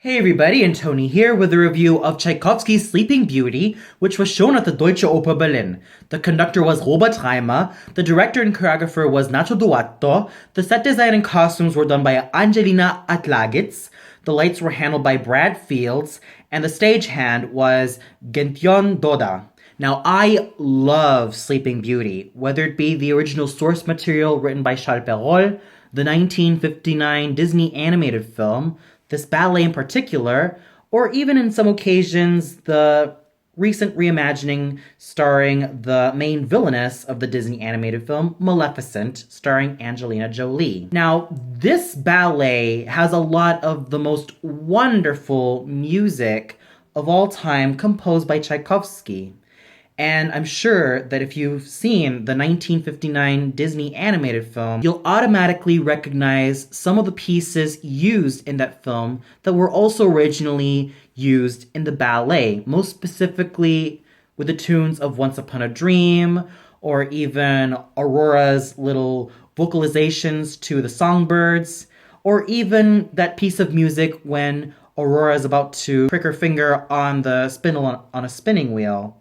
Hey everybody, and Tony here with a review of Tchaikovsky's Sleeping Beauty, which was shown at the Deutsche Oper Berlin. The conductor was Robert Reimer, the director and choreographer was Nacho Duatto, the set design and costumes were done by Angelina Atlagitz, the lights were handled by Brad Fields, and the stagehand was Gentian Doda. Now, I love Sleeping Beauty, whether it be the original source material written by Charles Perrault, the 1959 Disney animated film, this ballet in particular, or even in some occasions the recent reimagining starring the main villainess of the Disney animated film, Maleficent, starring Angelina Jolie. Now, this ballet has a lot of the most wonderful music of all time composed by Tchaikovsky. And I'm sure that if you've seen the 1959 Disney animated film, you'll automatically recognize some of the pieces used in that film that were also originally used in the ballet, most specifically with the tunes of Once Upon a Dream, or even Aurora's little vocalizations to the songbirds, or even that piece of music when Aurora is about to prick her finger on the spindle on a spinning wheel.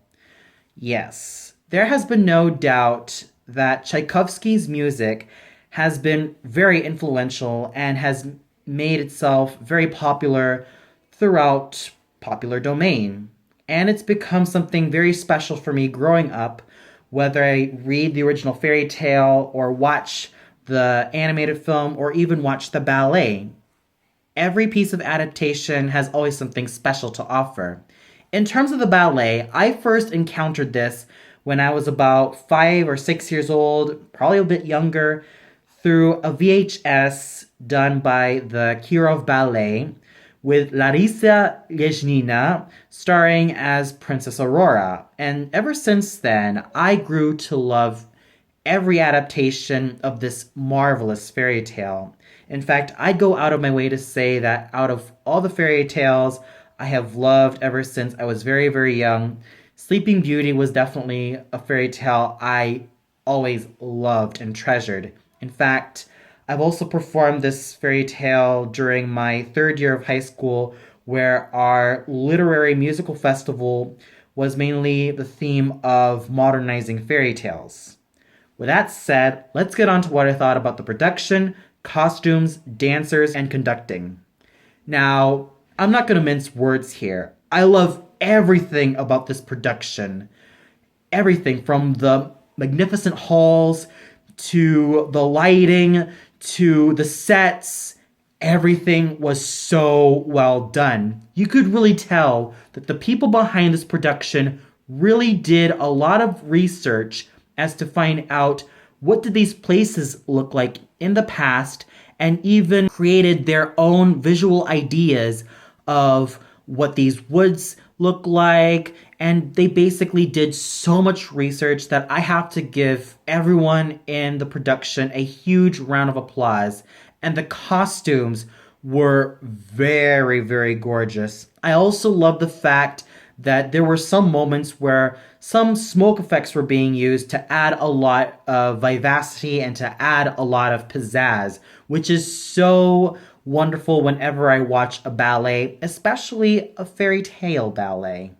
Yes, there has been no doubt that Tchaikovsky's music has been very influential and has made itself very popular throughout popular domain. And it's become something very special for me growing up, whether I read the original fairy tale or watch the animated film or even watch the ballet. Every piece of adaptation has always something special to offer. In terms of the ballet, I first encountered this when I was about 5 or 6 years old, probably a bit younger, through a VHS done by the Kirov Ballet with Larisa Lezhnina starring as Princess Aurora. And ever since then, I grew to love every adaptation of this marvelous fairy tale. In fact, I'd go out of my way to say that out of all the fairy tales I have loved ever since I was very, very young, Sleeping Beauty was definitely a fairy tale I always loved and treasured. In fact, I've also performed this fairy tale during my third year of high school, where our literary musical festival was mainly the theme of modernizing fairy tales. With that said, let's get on to what I thought about the production, costumes, dancers, and conducting. Now, I'm not going to mince words here. I love everything about this production. Everything from the magnificent halls to the lighting to the sets. Everything was so well done. You could really tell that the people behind this production really did a lot of research as to find out what did these places look like in the past, and even created their own visual ideas of what these woods look like. And they basically did so much research that I have to give everyone in the production a huge round of applause. And the costumes were very, very gorgeous. I also love the fact that there were some moments where some smoke effects were being used to add a lot of vivacity and to add a lot of pizzazz, which is so wonderful whenever I watch a ballet, especially a fairy tale ballet.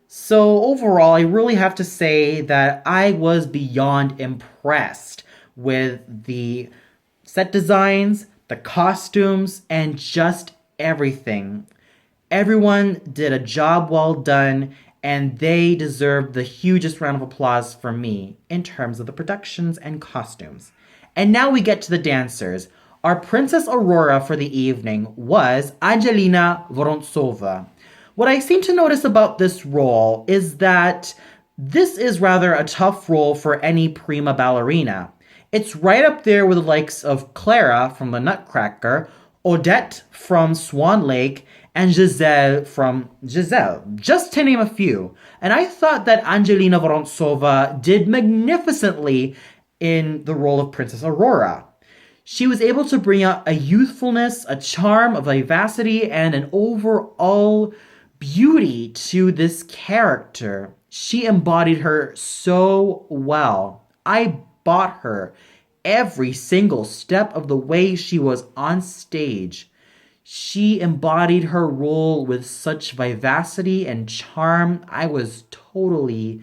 So overall, I really have to say that I was beyond impressed with the set designs, the costumes, and just everything. Everyone did a job well done, and they deserve the hugest round of applause from me in terms of the productions and costumes. And now we get to the dancers. Our Princess Aurora for the evening was Angelina Vorontsova. What I seem to notice about this role is that this is rather a tough role for any prima ballerina. It's right up there with the likes of Clara from The Nutcracker, Odette from Swan Lake, and Giselle from Giselle, just to name a few. And I thought that Angelina Vorontsova did magnificently in the role of Princess Aurora. She was able to bring out a youthfulness, a charm, a vivacity, and an overall beauty to this character. She embodied her so well. I bought her every single step of the way she was on stage. She embodied her role with such vivacity and charm. I was totally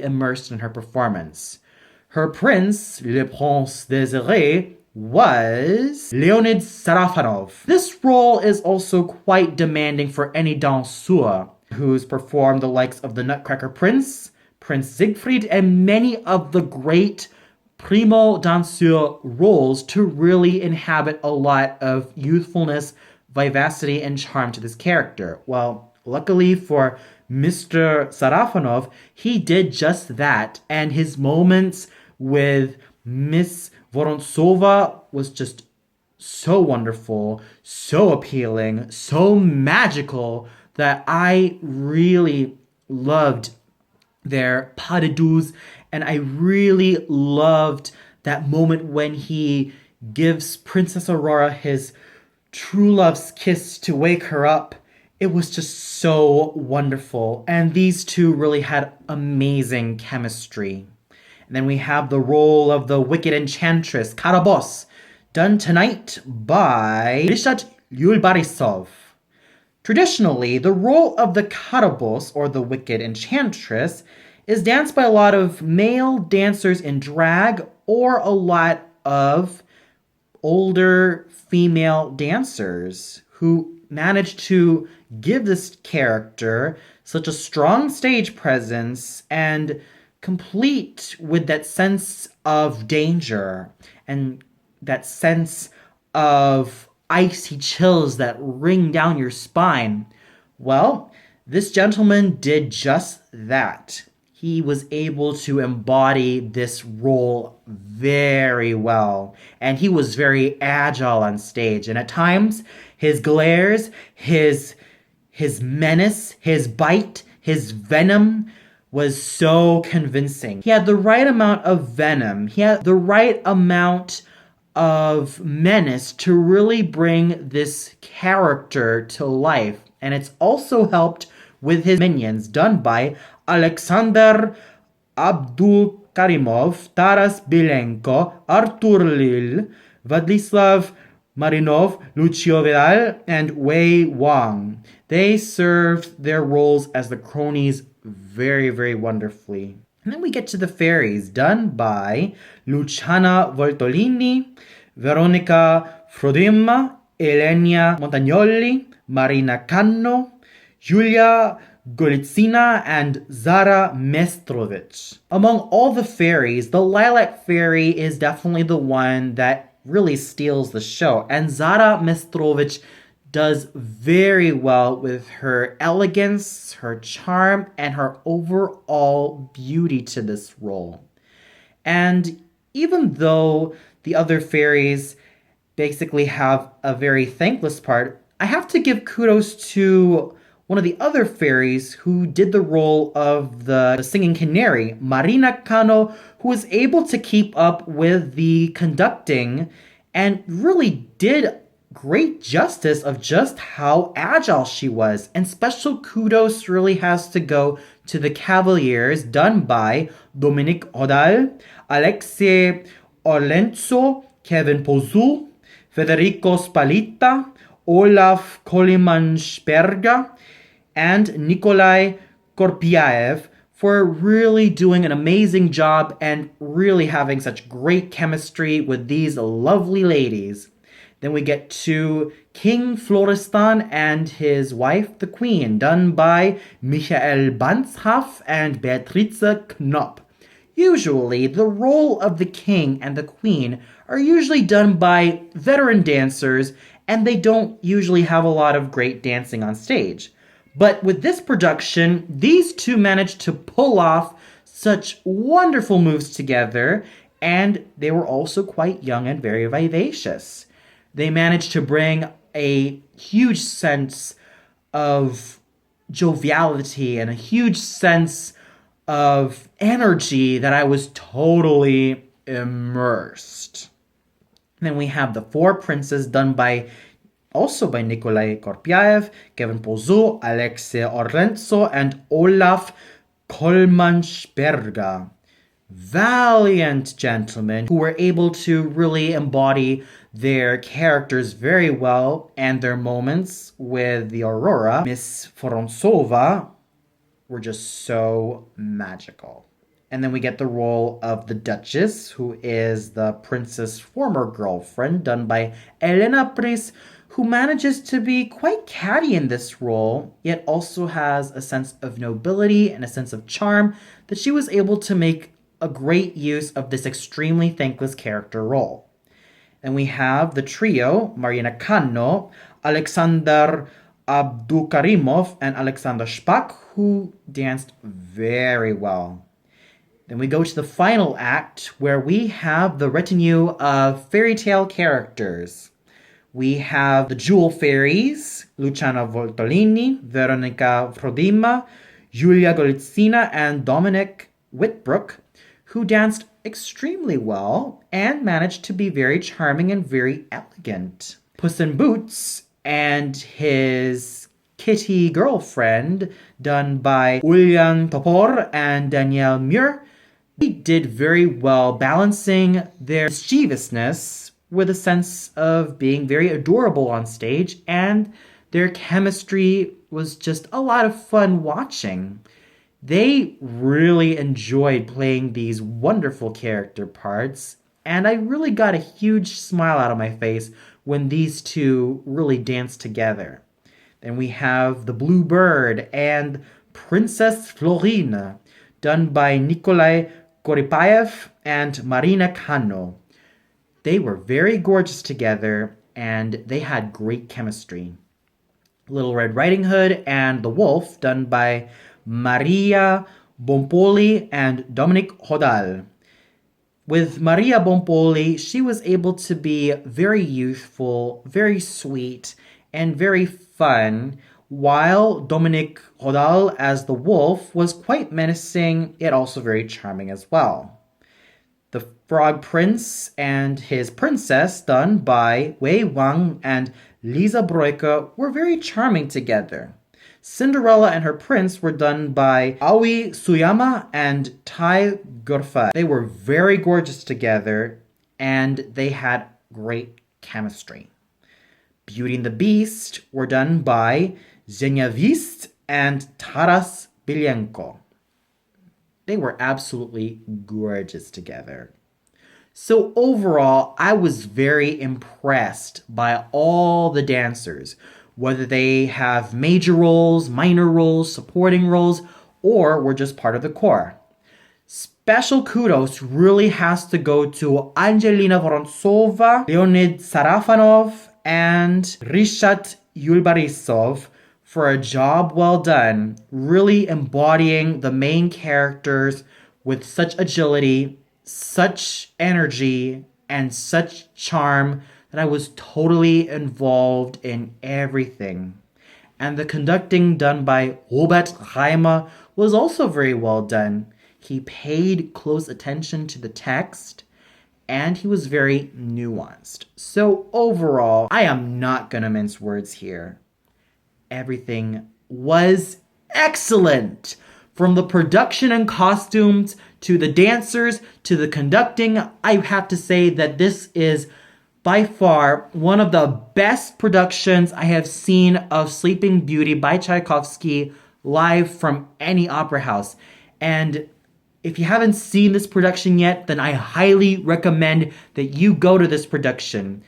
immersed in her performance. Her prince, Le Prince Désiré, was Leonid Sarafanov. This role is also quite demanding for any danseur who's performed the likes of the Nutcracker Prince, Prince Siegfried, and many of the great primo danseur roles to really inhabit a lot of youthfulness, vivacity, and charm to this character. Well, luckily for Mr. Sarafanov, he did just that, and his moments with Miss Vorontsova was just so wonderful, so appealing, so magical that I really loved their pas de deux, and I really loved that moment when he gives Princess Aurora his true love's kiss to wake her up. It was just so wonderful, and these two really had amazing chemistry. And then we have the role of the wicked enchantress, Karabos, done tonight by Ryszard Yulbarisov. Traditionally, the role of the Karabos, or the wicked enchantress, is danced by a lot of male dancers in drag or a lot of older female dancers who managed to give this character such a strong stage presence and complete with that sense of danger and that sense of icy chills that ring down your spine. Well, this gentleman did just that. He was able to embody this role very well, and he was very agile on stage. And at times, his glares, his menace, his bite, his venom was so convincing. He had the right amount of venom. He had the right amount of menace to really bring this character to life. And it's also helped with his minions, done by Alexander Abdulkarimov, Taras Bilenko, Artur Lil, Vladislav Marinov, Lucio Vidal, and Wei Wang. They served their roles as the cronies very wonderfully. And then we get to the fairies, done by Luciana Voltolini, Veronica Frodimma, Elenia Montagnoli, Marina Canno, Julia Golitsina, and Zara Mestrovich. Among all the fairies, the Lilac Fairy is definitely the one that really steals the show. And Zara Mestrovich does very well with her elegance, her charm, and her overall beauty to this role. And even though the other fairies basically have a very thankless part, I have to give kudos to one of the other fairies who did the role of the singing canary, Marina Cano, who was able to keep up with the conducting and really did great justice of just how agile she was. And special kudos really has to go to the Cavaliers, done by Dominique Odal, Alexei Orlenzo, Kevin Pozou, Federico Spalita, Olaf Kolimansperga, and Nikolai Korpiaev for really doing an amazing job and really having such great chemistry with these lovely ladies. Then we get to King Florestan and his wife, the Queen, done by Michael Banzhaf and Beatrice Knopp. Usually, the role of the king and the queen are usually done by veteran dancers, and they don't usually have a lot of great dancing on stage. But with this production, these two managed to pull off such wonderful moves together, and they were also quite young and very vivacious. They managed to bring a huge sense of joviality and a huge sense of energy that I was totally immersed. And then we have the Four Princes, done also by Nikolai Korpiaev, Kevin Pozou, Alexei Orlenzo, and Olaf Kolmansperga. Valiant gentlemen who were able to really embody their characters very well, and their moments with the Aurora, Miss Vorontsova, were just so magical. And then we get the role of the Duchess, who is the prince's former girlfriend, done by Elena Pris, who manages to be quite catty in this role, yet also has a sense of nobility and a sense of charm that she was able to make a great use of this extremely thankless character role. And we have the trio, Marina Kano, Alexander Abdukarimov, and Alexander Shpak, who danced very well. Then we go to the final act, where we have the retinue of fairy tale characters. We have the Jewel Fairies, Luciana Voltolini, Veronica Frodima, Julia Golitsina, and Dominic Whitbrook, who danced extremely well and managed to be very charming and very elegant. Puss in Boots and his kitty girlfriend, done by Ulyan Topor and Danielle Muir, they did very well, balancing their mischievousness with a sense of being very adorable on stage, and their chemistry was just a lot of fun watching. They really enjoyed playing these wonderful character parts, and I really got a huge smile out of my face when these two really danced together. Then we have the Blue Bird and Princess Florine, done by Nikolai Koripayev and Marina Kano. They were very gorgeous together, and they had great chemistry. Little Red Riding Hood and the Wolf, done by Maria Bompoli and Dominic Hodal. With Maria Bompoli, she was able to be very youthful, very sweet, and very fun, while Dominic Hodal as the wolf was quite menacing, yet also very charming as well. The Frog Prince and his princess, done by Wei Wang and Lisa Broika, were very charming together. Cinderella and her prince were done by Aoi Suyama and Tai Gurfa. They were very gorgeous together, and they had great chemistry. Beauty and the Beast were done by Zhenya Vist and Taras Bilyenko. They were absolutely gorgeous together. So overall, I was very impressed by all the dancers, whether they have major roles, minor roles, supporting roles, or were just part of the corps. Special kudos really has to go to Angelina Vorontsova, Leonid Sarafanov, and Rishat Yulbarisov for a job well done, really embodying the main characters with such agility, such energy, and such charm that I was totally involved in everything. And the conducting done by Robert Reimer was also very well done. He paid close attention to the text, and he was very nuanced. So overall, I am not gonna mince words here. Everything was excellent. From the production and costumes, to the dancers, to the conducting, I have to say that this is by far one of the best productions I have seen of Sleeping Beauty by Tchaikovsky live from any opera house. And if you haven't seen this production yet, then I highly recommend that you go to this production.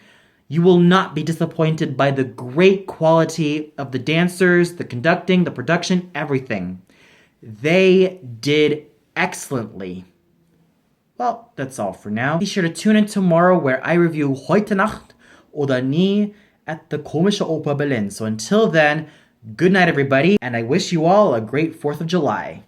You will not be disappointed by the great quality of the dancers, the conducting, the production, everything. They did excellently. Well, that's all for now. Be sure to tune in tomorrow where I review Heute Nacht oder Nie at the Komische Oper Berlin. So until then, good night everybody, and I wish you all a great 4th of July.